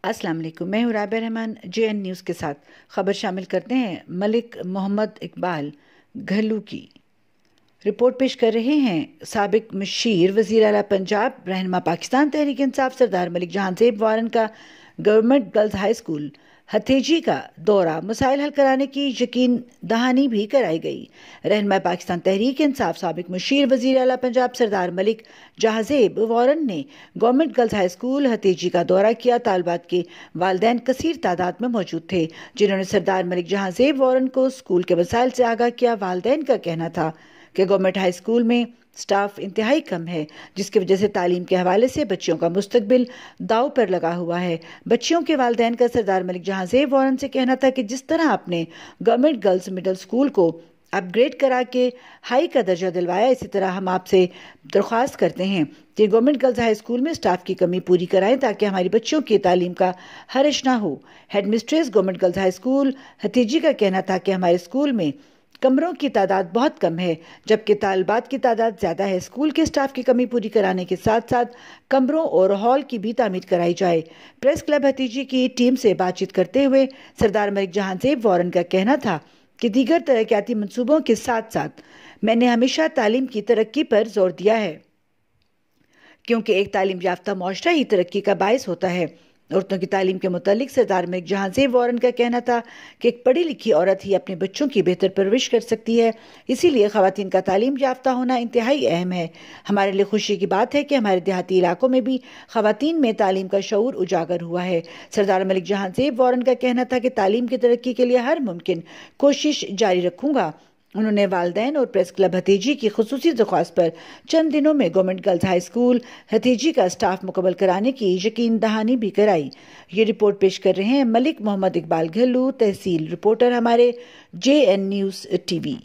अस्सलाम वालेकुम। मैं हूँ राबिया रहमान JN न्यूज़ के साथ खबर शामिल करते हैं। मलिक मोहम्मद इकबाल घल्लू की रिपोर्ट पेश कर रहे हैं साबिक मुशीर वज़ीर आला पंजाब रहनुमा पाकिस्तान तहरीक इंसाफ सरदार मलिक जहांज़ेब वारन का government girls high school Hatheji का दौरा मसाइल हल कराने की यकीन दहानी भी कराई गई। रहनुमा पाकिस्तान तहरीक इंसाफ साबिक मुशीर वज़ीर आला पंजाब सरदार मलिक जहांज़ेब वारन ने government girls high school Hatheji का दौरा किया। तालिबात के वालिदैन कसीर तादाद में मौजूद थे, जिन्होंने सरदार मलिक जहांज़ेब वारन को स्कूल के मसाइल से आगाह किया। वालिदैन का कहना था कि गवर्नमेंट हाई स्कूल में स्टाफ इंतहाई कम है, जिसकी वजह से तालीम के हवाले से बच्चियों का मुस्तकबिल दाव पर लगा हुआ है। बच्चियों के वालिदैन का सरदार मलिक जहांज़ेब वारन से कहना था कि जिस तरह आपने गवर्नमेंट गर्ल्स मिडिल स्कूल को अपग्रेड करा के हाई का दर्जा दिलवाया, इसी तरह हम आपसे दरख्वास्त करते हैं कि गवर्नमेंट गर्ल्स हाई स्कूल में स्टाफ की कमी पूरी कराएं ताकि हमारी बच्चियों की तालीम का हर्ज ना हो। Head mistress government girls high school Hatheji का कहना था कि हमारे स्कूल में कमरों की तादाद बहुत कम है, जबकि तालिबात की तादाद ज़्यादा है। स्कूल के स्टाफ की कमी पूरी कराने के साथ साथ कमरों और हॉल की भी तामीर कराई जाए। प्रेस क्लब हथेजी की टीम से बातचीत करते हुए सरदार मलिक जहांज़ेब वारन का कहना था कि दीगर तरक्याती मंसूबों के साथ साथ मैंने हमेशा तालीम की तरक्की पर जोर दिया है, क्योंकि एक तालीम याफ्ता मुआशरा ही तरक्की का बायस होता है। औरतों की तालीम के मुतालिक सरदार मलिक जहांज़ेब वारन का कहना था कि एक पढ़ी लिखी औरत ही अपने बच्चों की बेहतर परवरिश कर सकती है, इसीलिए ख़वातीन का तालीम याफ्ता होना इंतहाई अहम है। हमारे लिए खुशी की बात है कि हमारे देहाती इलाकों में भी ख़वातीन में तालीम का शऊर उजागर हुआ है। सरदार मलिक जहांज़ेब वारन का कहना था कि तालीम की तरक्की के लिए हर मुमकिन कोशिश जारी रखूँगा। उन्होंने वालिदैन और प्रेस क्लब हथेजी की खुसूसी दरख्वास्त पर चंद दिनों में government girls high school Hatheji का स्टाफ मुकम्मल कराने की यकीन दहानी भी कराई। ये रिपोर्ट पेश कर रहे हैं मलिक मोहम्मद इकबाल घल्लू, तहसील रिपोर्टर हमारे JN न्यूज़ TV।